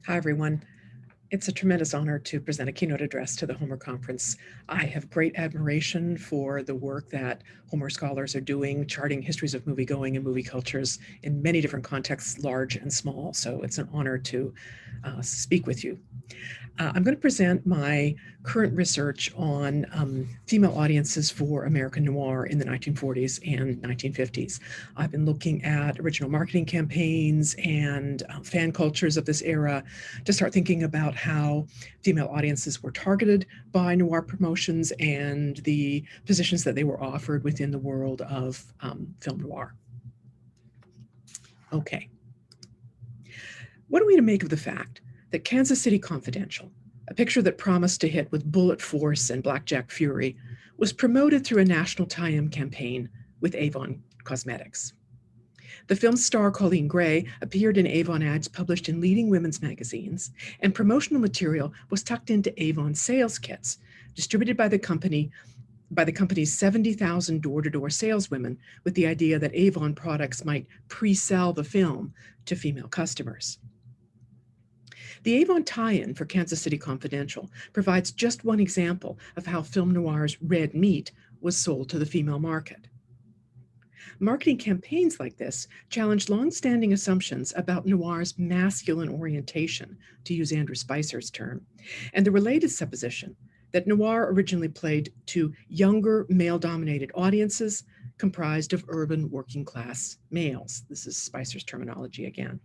Hi, everyone. It's a tremendous honor to present a keynote address to the HoMER conference. I have great admiration for the work that HoMER scholars are doing, charting histories of moviegoing and movie cultures in many different contexts, large and small. So it's an honor to speak with you. I'm going to present my current research on female audiences for American noir in the 1940s and 1950s. I've been looking at original marketing campaigns and fan cultures of this era to start thinking about how female audiences were targeted by noir promotions and the positions that they were offered within the world of film noir. Okay. What are we to make of the fact that Kansas City Confidential, a picture that promised to hit with bullet force and blackjack fury, was promoted through a national tie-in campaign with Avon Cosmetics? The film's star, Colleen Gray, appeared in Avon ads published in leading women's magazines, and promotional material was tucked into Avon sales kits, distributed by the company's 70,000 door-to-door saleswomen with the idea that Avon products might pre-sell the film to female customers. The Avon tie-in for Kansas City Confidential provides just one example of how film noir's red meat was sold to the female market. Marketing campaigns like this challenge long-standing assumptions about noir's masculine orientation, to use Andrew Spicer's term, and the related supposition that noir originally played to younger male-dominated audiences comprised of urban working-class males. This is Spicer's terminology again.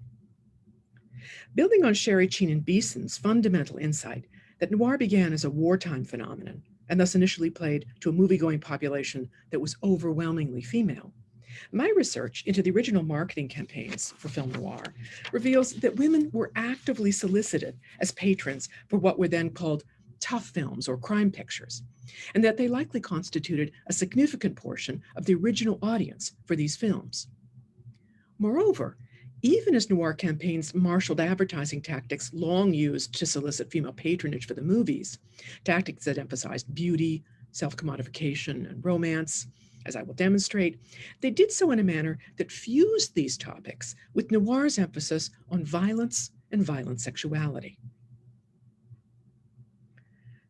Building on Sherry Cheenan Beeson's fundamental insight that noir began as a wartime phenomenon and thus initially played to a movie-going population that was overwhelmingly female, my research into the original marketing campaigns for film noir reveals that women were actively solicited as patrons for what were then called tough films or crime pictures, and that they likely constituted a significant portion of the original audience for these films. Moreover, even as noir campaigns marshaled advertising tactics long used to solicit female patronage for the movies, tactics that emphasized beauty, self-commodification, and romance, as I will demonstrate, they did so in a manner that fused these topics with noir's emphasis on violence and violent sexuality.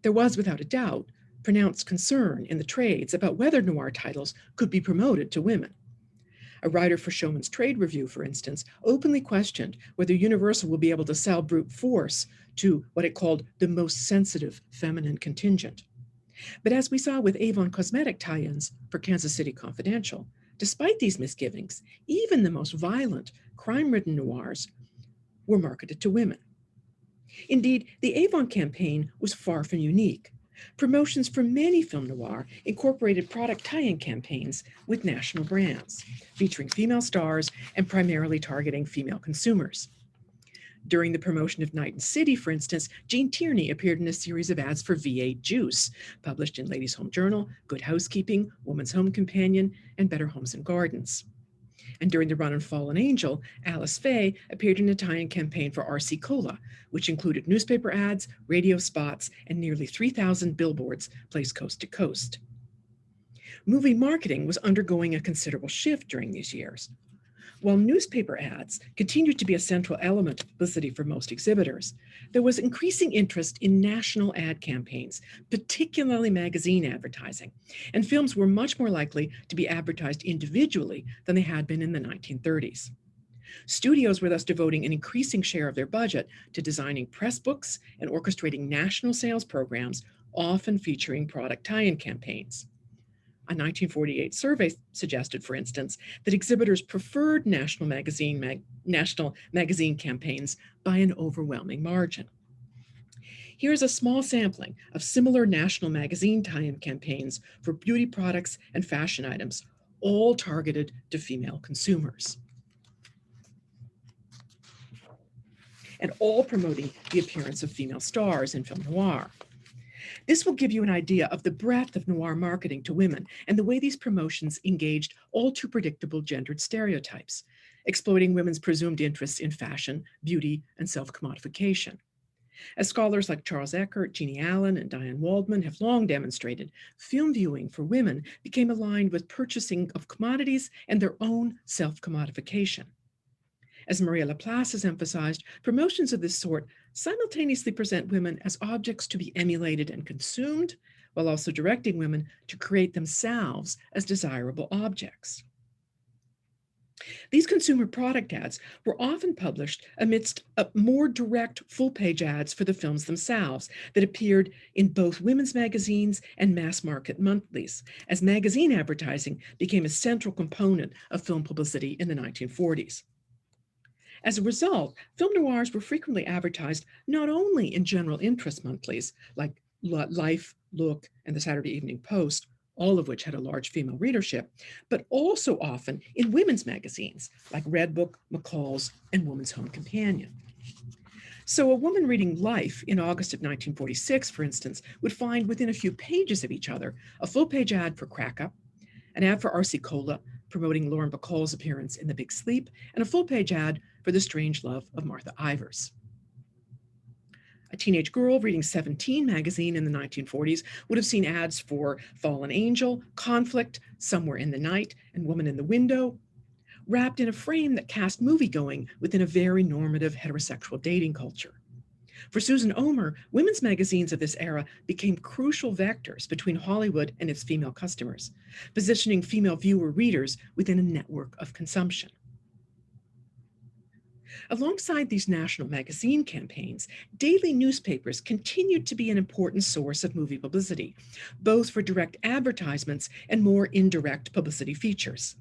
There was, without a doubt, pronounced concern in the trades about whether noir titles could be promoted to women. A writer for Showman's Trade Review, for instance, openly questioned whether Universal will be able to sell brute force to what it called the most sensitive feminine contingent. But as we saw with Avon cosmetic tie-ins for Kansas City Confidential, despite these misgivings, even the most violent, crime-ridden noirs were marketed to women. Indeed, the Avon campaign was far from unique. Promotions for many film noir incorporated product tie-in campaigns with national brands, featuring female stars and primarily targeting female consumers. During the promotion of Night and City, for instance, Jean Tierney appeared in a series of ads for V8 Juice, published in Ladies' Home Journal, Good Housekeeping, Woman's Home Companion, and Better Homes and Gardens. And during the run on Fallen Angel, Alice Faye appeared in a tie-in campaign for RC Cola, which included newspaper ads, radio spots, and nearly 3,000 billboards placed coast to coast. Movie marketing was undergoing a considerable shift during these years. While newspaper ads continued to be a central element of publicity for most exhibitors, there was increasing interest in national ad campaigns, particularly magazine advertising, and films were much more likely to be advertised individually than they had been in the 1930s. Studios were thus devoting an increasing share of their budget to designing press books and orchestrating national sales programs, often featuring product tie-in campaigns. A 1948 survey suggested, for instance, that exhibitors preferred national magazine campaigns by an overwhelming margin. Here's a small sampling of similar national magazine tie-in campaigns for beauty products and fashion items, all targeted to female consumers, and all promoting the appearance of female stars in film noir. This will give you an idea of the breadth of noir marketing to women and the way these promotions engaged all too predictable gendered stereotypes, exploiting women's presumed interests in fashion, beauty, and self-commodification. As scholars like Charles Eckert, Jeannie Allen, and Diane Waldman have long demonstrated, film viewing for women became aligned with purchasing of commodities and their own self-commodification. As Maria Laplace has emphasized, promotions of this sort simultaneously present women as objects to be emulated and consumed, while also directing women to create themselves as desirable objects. These consumer product ads were often published amidst more direct full-page ads for the films themselves that appeared in both women's magazines and mass-market monthlies, as magazine advertising became a central component of film publicity in the 1940s. As a result, film noirs were frequently advertised not only in general interest monthlies like Life, Look, and the Saturday Evening Post, all of which had a large female readership, but also often in women's magazines like Redbook, McCall's, and Woman's Home Companion. So a woman reading Life in August of 1946, for instance, would find within a few pages of each other a full-page ad for Crack Up, an ad for RC Cola promoting Lauren Bacall's appearance in The Big Sleep, and a full-page ad for The Strange Love of Martha Ivers. A teenage girl reading 17 magazine in the 1940s would have seen ads for Fallen Angel, Conflict, Somewhere in the Night, and Woman in the Window, wrapped in a frame that cast moviegoing within a very normative heterosexual dating culture. For Susan HoMER, women's magazines of this era became crucial vectors between Hollywood and its female customers, positioning female viewer readers within a network of consumption. Alongside these national magazine campaigns, daily newspapers continued to be an important source of movie publicity, both for direct advertisements and more indirect publicity features.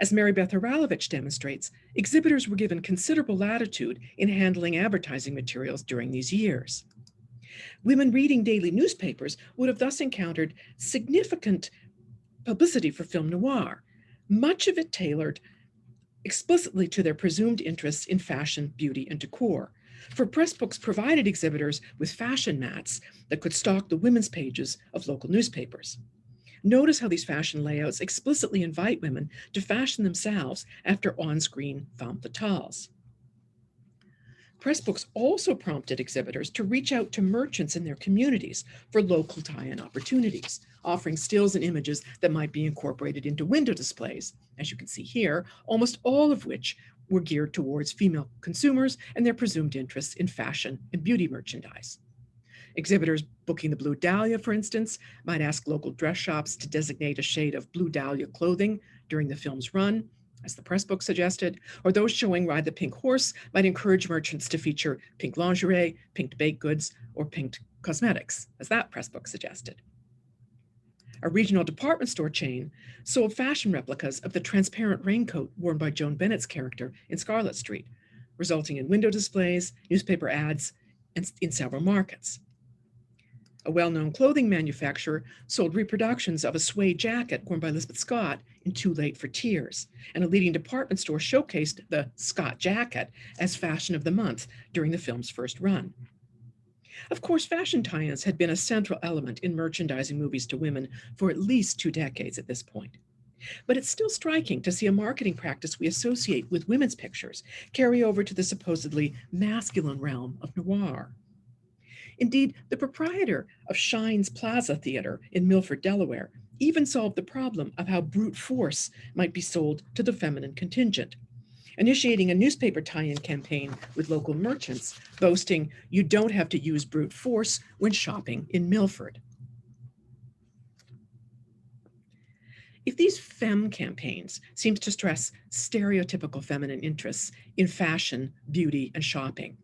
As Mary Beth Haralovich demonstrates, exhibitors were given considerable latitude in handling advertising materials during these years. Women reading daily newspapers would have thus encountered significant publicity for film noir, much of it tailored explicitly to their presumed interests in fashion, beauty, and decor. For press books provided exhibitors with fashion mats that could stock the women's pages of local newspapers. Notice how these fashion layouts explicitly invite women to fashion themselves after on-screen femme fatales. Press books also prompted exhibitors to reach out to merchants in their communities for local tie-in opportunities, offering stills and images that might be incorporated into window displays, as you can see here, almost all of which were geared towards female consumers and their presumed interests in fashion and beauty merchandise. Exhibitors booking the Blue Dahlia, for instance, might ask local dress shops to designate a shade of Blue Dahlia clothing during the film's run, as the press book suggested, or those showing Ride the Pink Horse might encourage merchants to feature pink lingerie, pink baked goods, or pink cosmetics, as that press book suggested. A regional department store chain sold fashion replicas of the transparent raincoat worn by Joan Bennett's character in Scarlet Street, resulting in window displays, newspaper ads, and in several markets. A well-known clothing manufacturer sold reproductions of a suede jacket worn by Elizabeth Scott in Too Late for Tears, and a leading department store showcased the Scott jacket as fashion of the month during the film's first run. Of course, fashion tie-ins had been a central element in merchandising movies to women for at least 2 decades at this point. But it's still striking to see a marketing practice we associate with women's pictures carry over to the supposedly masculine realm of noir. Indeed, the proprietor of Shine's Plaza Theater in Milford, Delaware, even solved the problem of how brute force might be sold to the feminine contingent, initiating a newspaper tie-in campaign with local merchants, boasting, "You don't have to use brute force when shopping in Milford." If these femme campaigns seem to stress stereotypical feminine interests in fashion, beauty, and shopping,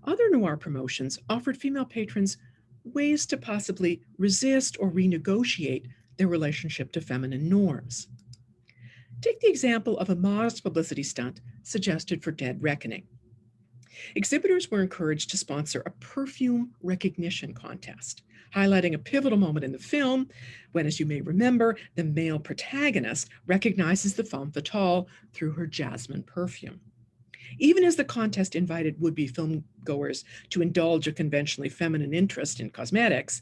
other noir promotions offered female patrons ways to possibly resist or renegotiate their relationship to feminine norms. Take the example of a modest publicity stunt suggested for Dead Reckoning. Exhibitors were encouraged to sponsor a perfume recognition contest, highlighting a pivotal moment in the film when, as you may remember, the male protagonist recognizes the femme fatale through her jasmine perfume. Even as the contest invited would-be filmgoers to indulge a conventionally feminine interest in cosmetics,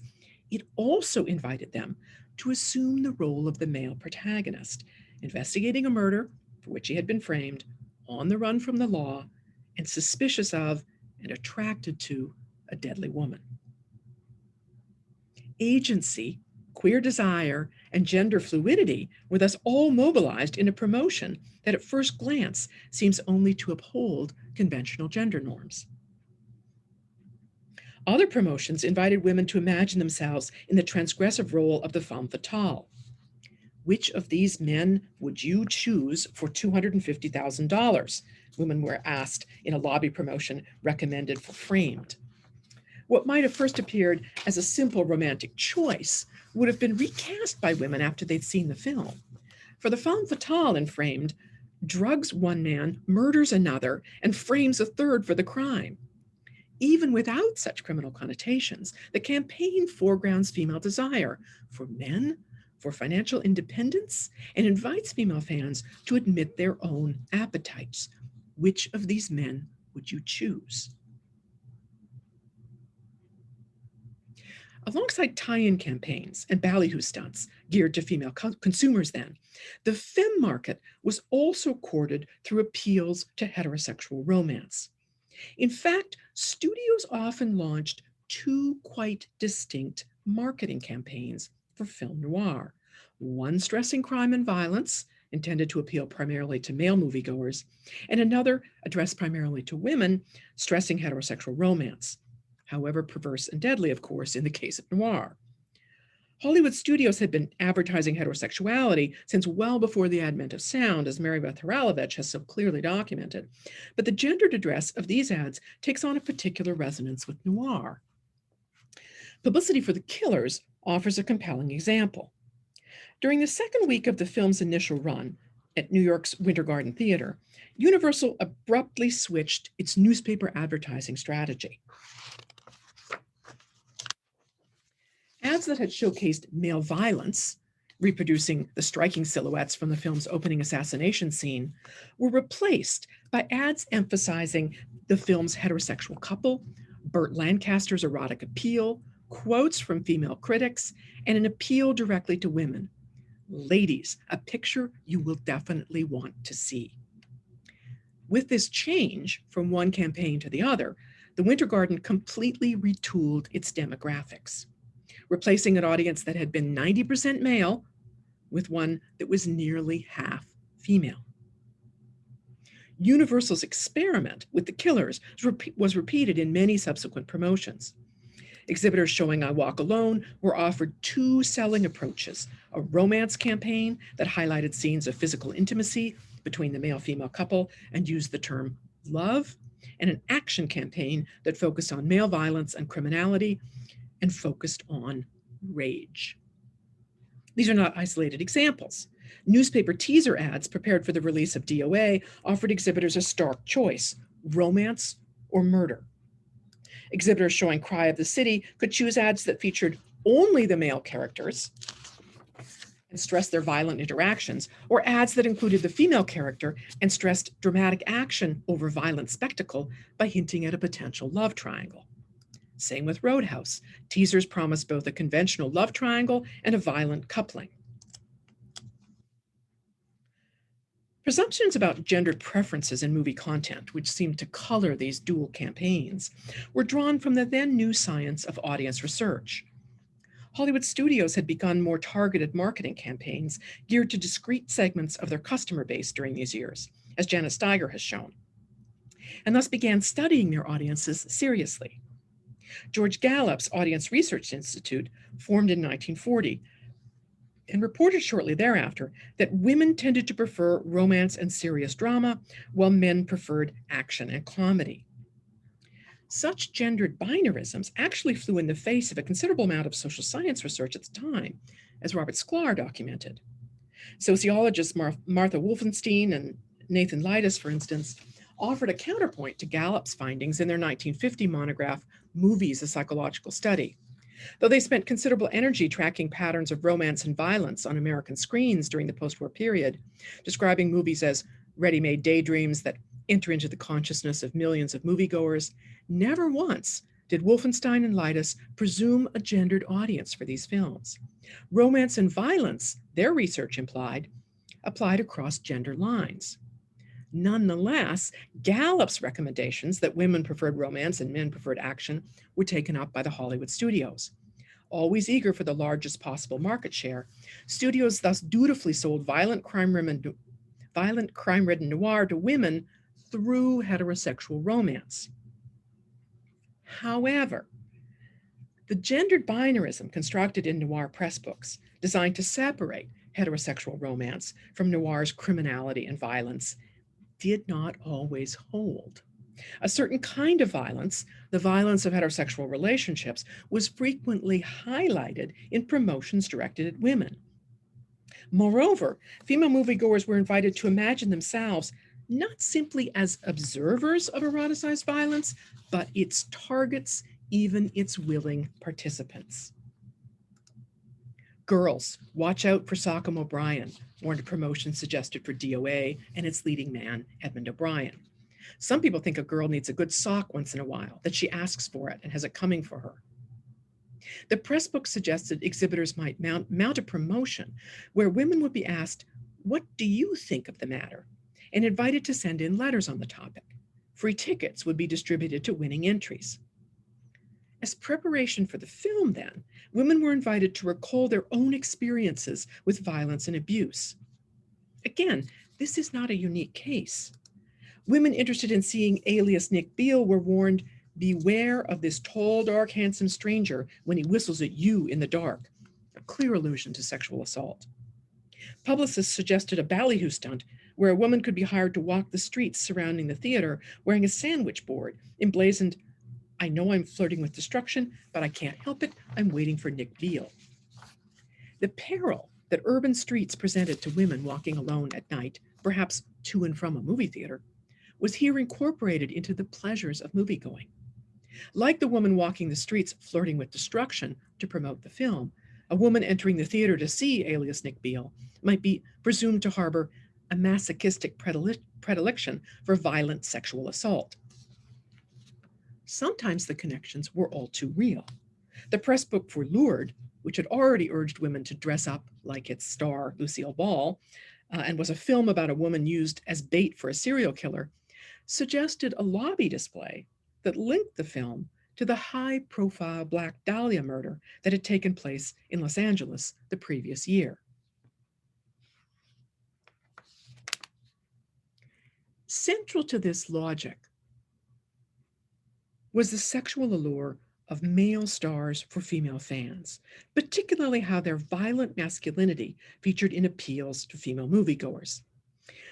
it also invited them to assume the role of the male protagonist, investigating a murder for which he had been framed, on the run from the law, and suspicious of and attracted to a deadly woman. Agency, queer desire, and gender fluidity were thus all mobilized in a promotion that at first glance seems only to uphold conventional gender norms. Other promotions invited women to imagine themselves in the transgressive role of the femme fatale. Which of these men would you choose for $250,000? Women were asked in a lobby promotion recommended for Framed. What might have first appeared as a simple romantic choice would have been recast by women after they'd seen the film. For the femme fatale in Framed, drugs one man, murders another, and frames a third for the crime. Even without such criminal connotations, the campaign foregrounds female desire for men, for financial independence, and invites female fans to admit their own appetites. Which of these men would you choose? Alongside tie-in campaigns and ballyhoo stunts geared to female consumers then, the femme market was also courted through appeals to heterosexual romance. In fact, studios often launched two quite distinct marketing campaigns for film noir, one stressing crime and violence, intended to appeal primarily to male moviegoers, and another addressed primarily to women, stressing heterosexual romance, however perverse and deadly, of course, in the case of noir. Hollywood studios had been advertising heterosexuality since well before the advent of sound, as Mary Beth Hralovich has so clearly documented. But the gendered address of these ads takes on a particular resonance with noir. Publicity for The Killers offers a compelling example. During the second week of the film's initial run at New York's Winter Garden Theater, Universal abruptly switched its newspaper advertising strategy. Ads that had showcased male violence, reproducing the striking silhouettes from the film's opening assassination scene, were replaced by ads emphasizing the film's heterosexual couple, Burt Lancaster's erotic appeal, quotes from female critics, and an appeal directly to women. Ladies, a picture you will definitely want to see. With this change from one campaign to the other, the Winter Garden completely retooled its demographics, replacing an audience that had been 90% male with one that was nearly half female. Universal's experiment with The Killers was repeated in many subsequent promotions. Exhibitors showing I Walk Alone were offered two selling approaches: a romance campaign that highlighted scenes of physical intimacy between the male-female couple and used the term love, and an action campaign that focused on male violence and criminality and focused on rage. These are not isolated examples. Newspaper teaser ads prepared for the release of DOA offered exhibitors a stark choice: romance or murder. Exhibitors showing Cry of the City could choose ads that featured only the male characters and stressed their violent interactions, or ads that included the female character and stressed dramatic action over violent spectacle by hinting at a potential love triangle. Same with Roadhouse. Teasers promised both a conventional love triangle and a violent coupling. Presumptions about gendered preferences in movie content, which seemed to color these dual campaigns, were drawn from the then new science of audience research. Hollywood studios had begun more targeted marketing campaigns geared to discrete segments of their customer base during these years, as Janice Steiger has shown, and thus began studying their audiences seriously. George Gallup's Audience Research Institute, formed in 1940, and reported shortly thereafter that women tended to prefer romance and serious drama, while men preferred action and comedy. Such gendered binarisms actually flew in the face of a considerable amount of social science research at the time, as Robert Sklar documented. Sociologists Martha Wolfenstein and Nathan Leitis, for instance, offered a counterpoint to Gallup's findings in their 1950 monograph, Movies, a Psychological Study. Though they spent considerable energy tracking patterns of romance and violence on American screens during the post-war period, describing movies as ready-made daydreams that enter into the consciousness of millions of moviegoers, never once did Wolfenstein and Leitis presume a gendered audience for these films. Romance and violence, their research applied across gender lines. Nonetheless, Gallup's recommendations that women preferred romance and men preferred action were taken up by the Hollywood studios. Always eager for the largest possible market share, studios thus dutifully sold violent crime-ridden noir to women through heterosexual romance. However, the gendered binarism constructed in noir press books, designed to separate heterosexual romance from noir's criminality and violence, did not always hold. A certain kind of violence, the violence of heterosexual relationships, was frequently highlighted in promotions directed at women. Moreover, female moviegoers were invited to imagine themselves not simply as observers of eroticized violence, but its targets, even its willing participants. Girls, watch out for Sock'em O'Brien, warned a promotion suggested for DOA and its leading man, Edmund O'Brien. Some people think a girl needs a good sock once in a while, that she asks for it and has it coming for her. The press book suggested exhibitors might mount a promotion where women would be asked, "What do you think of the matter?" and invited to send in letters on the topic. Free tickets would be distributed to winning entries. As preparation for the film, then, women were invited to recall their own experiences with violence and abuse. Again, this is not a unique case. Women interested in seeing Alias Nick Beale were warned, "Beware of this tall, dark, handsome stranger when he whistles at you in the dark," a clear allusion to sexual assault. Publicists suggested a ballyhoo stunt where a woman could be hired to walk the streets surrounding the theater wearing a sandwich board emblazoned, "I know I'm flirting with destruction, but I can't help it. I'm waiting for Nick Beale." The peril that urban streets presented to women walking alone at night, perhaps to and from a movie theater, was here incorporated into the pleasures of moviegoing. Like the woman walking the streets flirting with destruction to promote the film, a woman entering the theater to see Alias Nick Beale might be presumed to harbor a masochistic predilection for violent sexual assault. Sometimes the connections were all too real. The press book for Lured, which had already urged women to dress up like its star, Lucille Ball, and was a film about a woman used as bait for a serial killer, suggested a lobby display that linked the film to the high-profile Black Dahlia murder that had taken place in Los Angeles the previous year. Central to this logic was the sexual allure of male stars for female fans, particularly how their violent masculinity featured in appeals to female moviegoers.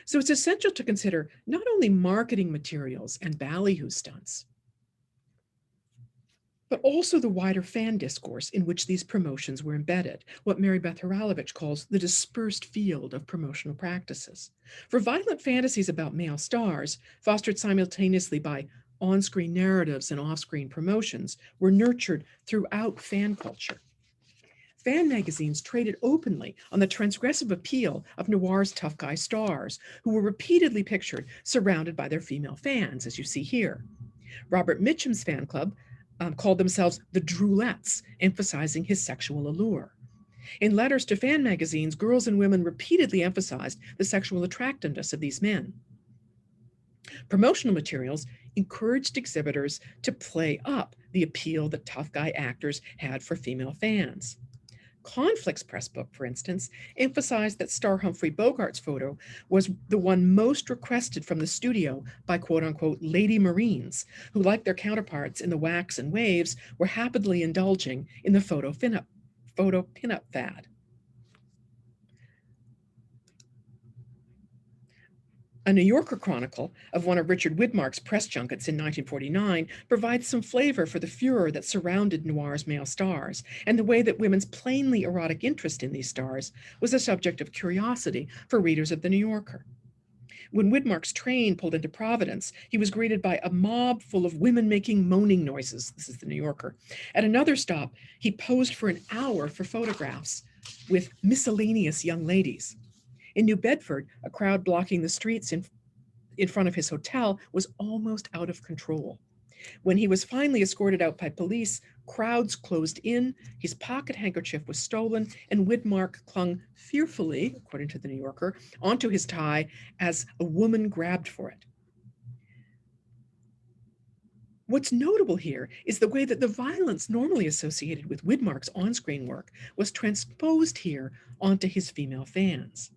So it's essential to consider not only marketing materials and ballyhoo stunts, but also the wider fan discourse in which these promotions were embedded, what Mary Beth Haralovich calls the dispersed field of promotional practices. For violent fantasies about male stars, fostered simultaneously by on-screen narratives and off-screen promotions, were nurtured throughout fan culture. Fan magazines traded openly on the transgressive appeal of noir's tough guy stars, who were repeatedly pictured surrounded by their female fans, as you see here. Robert Mitchum's fan club called themselves the Drulettes, emphasizing his sexual allure. In letters to fan magazines, girls and women repeatedly emphasized the sexual attractiveness of these men. Promotional materials encouraged exhibitors to play up the appeal that tough guy actors had for female fans. Conflict's press book, for instance, emphasized that star Humphrey Bogart's photo was the one most requested from the studio by quote-unquote lady Marines, who, like their counterparts in the wax and waves, were happily indulging in the photo pinup fad. A New Yorker chronicle of one of Richard Widmark's press junkets in 1949 provides some flavor for the furor that surrounded noir's male stars, and the way that women's plainly erotic interest in these stars was a subject of curiosity for readers of the New Yorker. When Widmark's train pulled into Providence, he was greeted by a mob full of women making moaning noises. This is the New Yorker. At another stop, he posed for an hour for photographs with miscellaneous young ladies. In New Bedford, a crowd blocking the streets in front of his hotel was almost out of control. When he was finally escorted out by police, crowds closed in, his pocket handkerchief was stolen, and Widmark clung fearfully, according to the New Yorker, onto his tie as a woman grabbed for it. What's notable here is the way that the violence normally associated with Widmark's on-screen work was transposed here onto his female fans.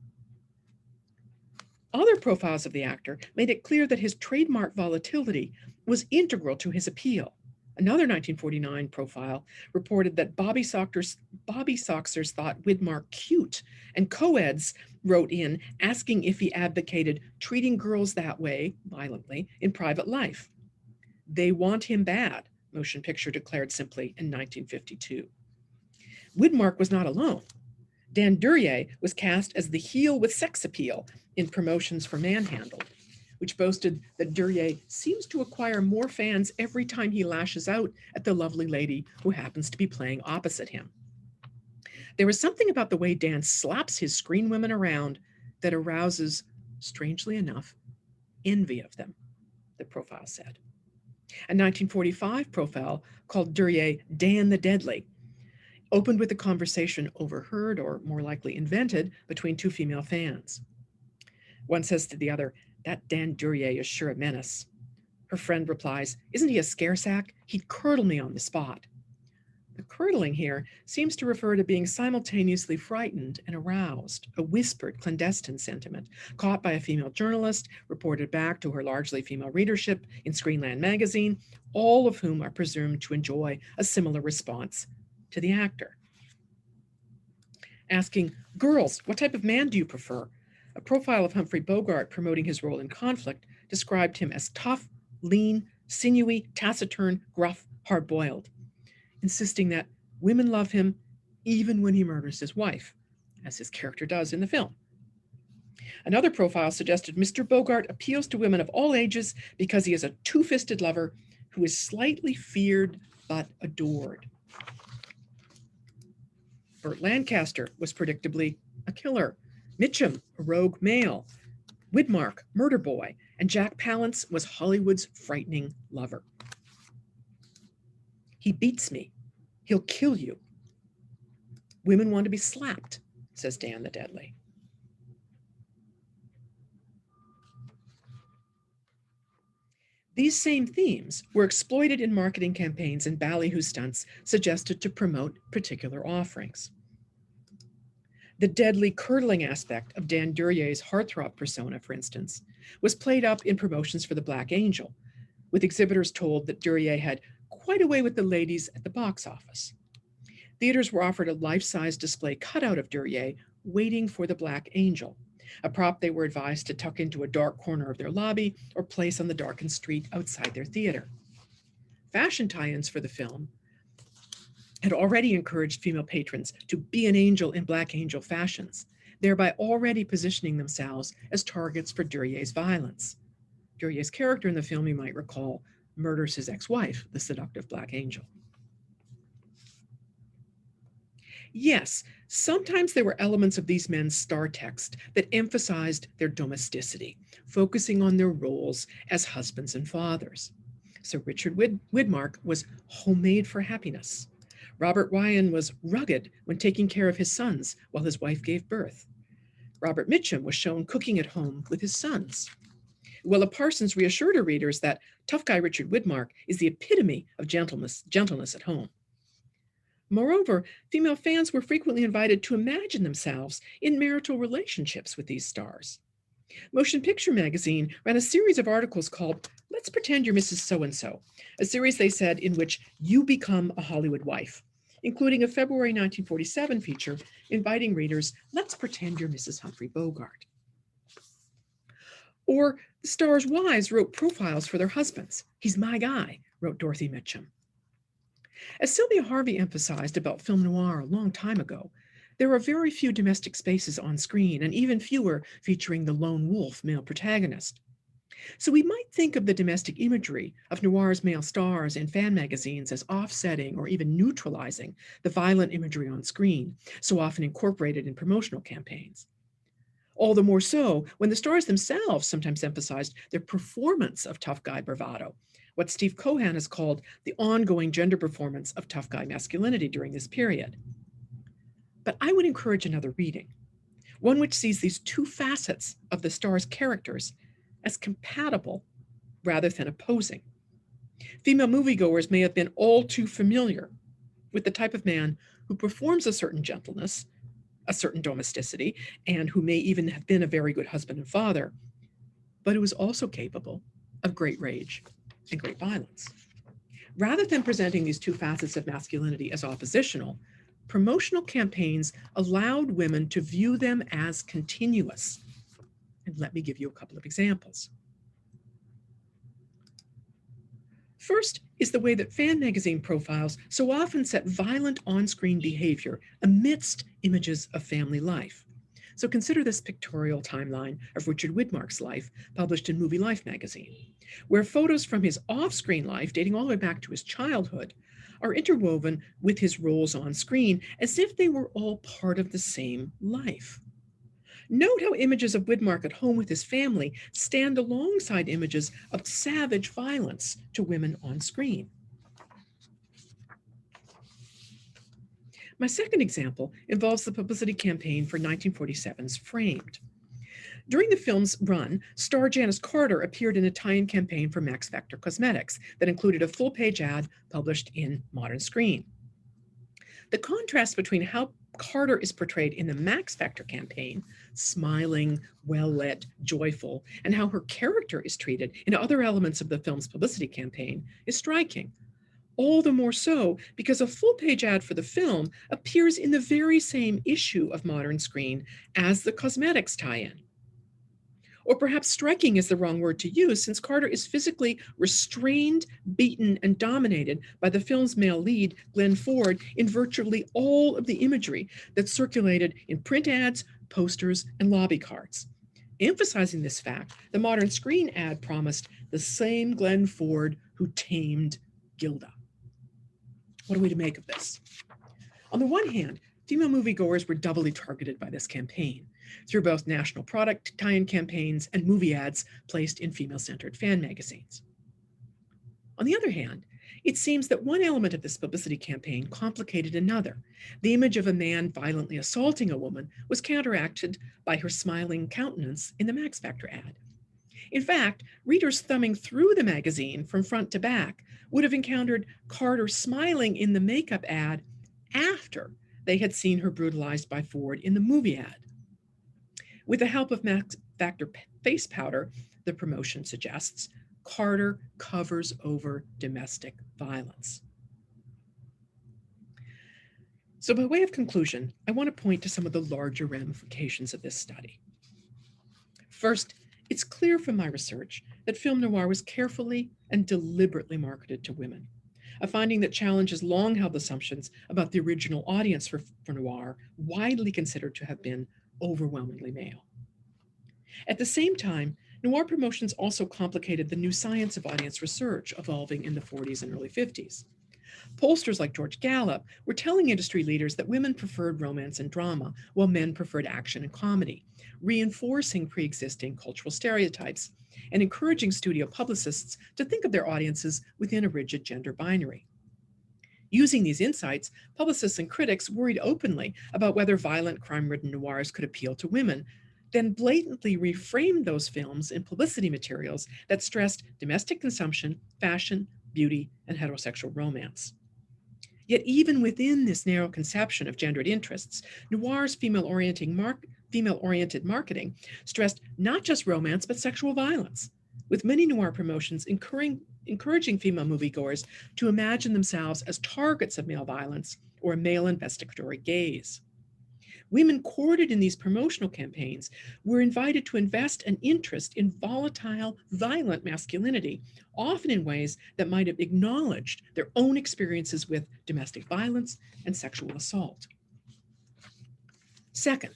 Other profiles of the actor made it clear that his trademark volatility was integral to his appeal. Another 1949 profile reported that Bobby Soxers thought Widmark cute, and co-eds wrote in asking if he advocated treating girls that way, violently, in private life. They want him bad, Motion Picture declared simply in 1952. Widmark was not alone. Dan Duryea was cast as the heel with sex appeal in promotions for Manhandled, which boasted that Duryea seems to acquire more fans every time he lashes out at the lovely lady who happens to be playing opposite him. There is something about the way Dan slaps his screen women around that arouses, strangely enough, envy of them, the profile said. A 1945 profile called Duryea Dan the Deadly opened with a conversation overheard, or more likely invented, between two female fans. One says to the other, "That Dan Duryea is sure a menace." Her friend replies, "Isn't he a scaresack? He'd curdle me on the spot." The curdling here seems to refer to being simultaneously frightened and aroused, a whispered, clandestine sentiment, caught by a female journalist, reported back to her largely female readership in Screenland magazine, all of whom are presumed to enjoy a similar response to the actor. Asking, "Girls, what type of man do you prefer?" A profile of Humphrey Bogart promoting his role in Conflict described him as tough, lean, sinewy, taciturn, gruff, hard-boiled, insisting that women love him even when he murders his wife, as his character does in the film. Another profile suggested Mr. Bogart appeals to women of all ages because he is a two-fisted lover who is slightly feared but adored. Burt Lancaster was predictably a killer, Mitchum, a rogue male, Widmark, murder boy, and Jack Palance was Hollywood's frightening lover. "He beats me. He'll kill you. Women want to be slapped," says Dan the Deadly. These same themes were exploited in marketing campaigns and ballyhoo stunts suggested to promote particular offerings. The deadly curdling aspect of Dan Duryea's heartthrob persona, for instance, was played up in promotions for The Black Angel, with exhibitors told that Duryea had quite a way with the ladies at the box office. Theaters were offered a life-size display cutout of Duryea waiting for the Black Angel, a prop they were advised to tuck into a dark corner of their lobby or place on the darkened street outside their theater. Fashion tie-ins for the film had already encouraged female patrons to be an angel in Black Angel fashions, thereby already positioning themselves as targets for Duryea's violence. Duryea's character in the film, you might recall, murders his ex-wife, the seductive Black Angel. Yes, sometimes there were elements of these men's star text that emphasized their domesticity, focusing on their roles as husbands and fathers. So Richard Widmark was homemade for happiness. Robert Ryan was rugged when taking care of his sons while his wife gave birth. Robert Mitchum was shown cooking at home with his sons. Willa Parsons reassured her readers that tough guy Richard Widmark is the epitome of gentleness at home. Moreover, female fans were frequently invited to imagine themselves in marital relationships with these stars. Motion Picture Magazine ran a series of articles called "Let's Pretend You're Mrs. So-and-so," a series, they said, in which you become a Hollywood wife, including a February 1947 feature inviting readers, "Let's pretend you're Mrs. Humphrey Bogart." Or the stars' wives wrote profiles for their husbands. "He's my guy," wrote Dorothy Mitchum. As Sylvia Harvey emphasized about film noir a long time ago, there are very few domestic spaces on screen, and even fewer featuring the lone wolf male protagonist. So we might think of the domestic imagery of noir's male stars in fan magazines as offsetting or even neutralizing the violent imagery on screen, so often incorporated in promotional campaigns. All the more so when the stars themselves sometimes emphasized their performance of tough guy bravado, what Steve Cohan has called the ongoing gender performance of tough guy masculinity during this period. But I would encourage another reading, one which sees these two facets of the star's characters as compatible rather than opposing. Female moviegoers may have been all too familiar with the type of man who performs a certain gentleness, a certain domesticity, and who may even have been a very good husband and father, but who is also capable of great rage and great violence. Rather than presenting these two facets of masculinity as oppositional, promotional campaigns allowed women to view them as continuous. And let me give you a couple of examples. First is the way that fan magazine profiles so often set violent on-screen behavior amidst images of family life. So consider this pictorial timeline of Richard Widmark's life, published in Movie Life magazine, where photos from his off-screen life, dating all the way back to his childhood, are interwoven with his roles on screen as if they were all part of the same life. Note how images of Widmark at home with his family stand alongside images of savage violence to women on screen. My second example involves the publicity campaign for 1947's Framed. During the film's run, star Janice Carter appeared in a tie-in campaign for Max Factor Cosmetics that included a full-page ad published in Modern Screen. The contrast between how Carter is portrayed in the Max Factor campaign, smiling, well-lit, joyful, and how her character is treated in other elements of the film's publicity campaign is striking. All the more so because a full-page ad for the film appears in the very same issue of Modern Screen as the cosmetics tie-in. Or perhaps striking is the wrong word to use, since Carter is physically restrained, beaten, and dominated by the film's male lead, Glenn Ford, in virtually all of the imagery that circulated in print ads, posters, and lobby cards. Emphasizing this fact, the Modern Screen ad promised the same Glenn Ford who tamed Gilda. What are we to make of this? On the one hand, female moviegoers were doubly targeted by this campaign through both national product tie-in campaigns and movie ads placed in female-centered fan magazines. On the other hand, it seems that one element of this publicity campaign complicated another. The image of a man violently assaulting a woman was counteracted by her smiling countenance in the Max Factor ad. In fact, readers thumbing through the magazine from front to back would have encountered Carter smiling in the makeup ad after they had seen her brutalized by Ford in the movie ad. With the help of Max Factor face powder, the promotion suggests, Carter covers over domestic violence. So by way of conclusion, I want to point to some of the larger ramifications of this study. First, it's clear from my research that film noir was carefully and deliberately marketed to women, a finding that challenges long-held assumptions about the original audience for noir, widely considered to have been overwhelmingly male. At the same time, noir promotions also complicated the new science of audience research evolving in the 40s and early 50s. Pollsters like George Gallup were telling industry leaders that women preferred romance and drama, while men preferred action and comedy, reinforcing pre-existing cultural stereotypes and encouraging studio publicists to think of their audiences within a rigid gender binary. Using these insights, publicists and critics worried openly about whether violent, crime-ridden noirs could appeal to women, then blatantly reframed those films in publicity materials that stressed domestic consumption, fashion, beauty, and heterosexual romance. Yet even within this narrow conception of gendered interests, noir's female-oriented marketing stressed not just romance, but sexual violence, with many noir promotions encouraging female moviegoers to imagine themselves as targets of male violence or a male investigatory gaze. Women courted in these promotional campaigns were invited to invest an interest in volatile, violent masculinity, often in ways that might have acknowledged their own experiences with domestic violence and sexual assault. Second,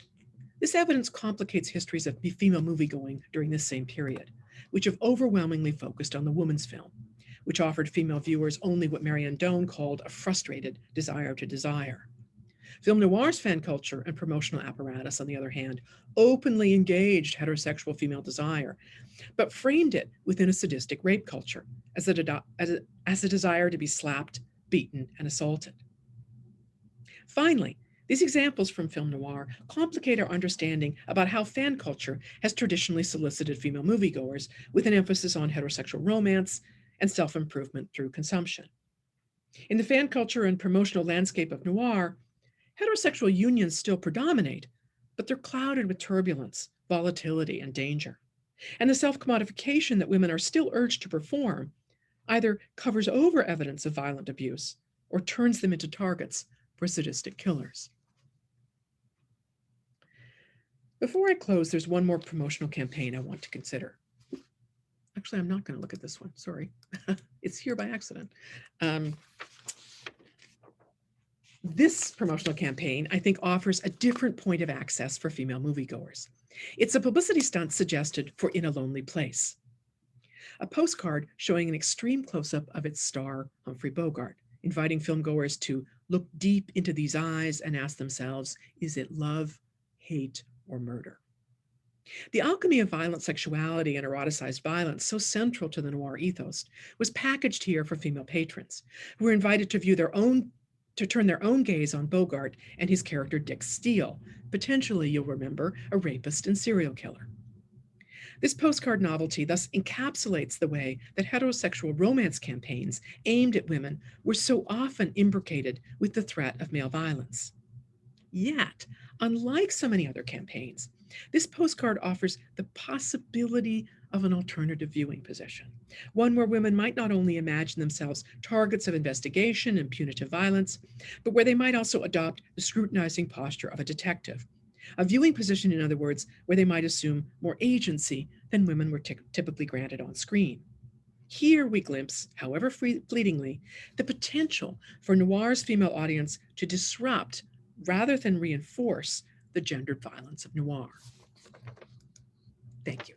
this evidence complicates histories of female moviegoing during this same period, which have overwhelmingly focused on the woman's film, which offered female viewers only what Marianne Doan called a frustrated desire to desire. Film noir's fan culture and promotional apparatus, on the other hand, openly engaged heterosexual female desire, but framed it within a sadistic rape culture as a desire to be slapped, beaten, and assaulted. Finally, these examples from film noir complicate our understanding about how fan culture has traditionally solicited female moviegoers with an emphasis on heterosexual romance and self-improvement through consumption. In the fan culture and promotional landscape of noir, heterosexual unions still predominate, but they're clouded with turbulence, volatility, and danger. And the self-commodification that women are still urged to perform either covers over evidence of violent abuse or turns them into targets for sadistic killers. Before I close, there's one more promotional campaign I want to consider. Actually, I'm not going to look at this one. Sorry. It's here by accident. This promotional campaign, I think, offers a different point of access for female moviegoers. It's a publicity stunt suggested for In a Lonely Place, a postcard showing an extreme close-up of its star, Humphrey Bogart, inviting filmgoers to look deep into these eyes and ask themselves, is it love, hate, or murder? The alchemy of violent sexuality and eroticized violence, so central to the noir ethos, was packaged here for female patrons, who were invited to turn their own gaze on Bogart and his character Dick Steele, potentially, you'll remember, a rapist and serial killer. This postcard novelty thus encapsulates the way that heterosexual romance campaigns aimed at women were so often imbricated with the threat of male violence. Yet, unlike so many other campaigns, this postcard offers the possibility of an alternative viewing position, one where women might not only imagine themselves targets of investigation and punitive violence, but where they might also adopt the scrutinizing posture of a detective. A viewing position, in other words, where they might assume more agency than women were typically granted on screen. Here we glimpse, however fleetingly, the potential for noir's female audience to disrupt rather than reinforce the gendered violence of noir. Thank you.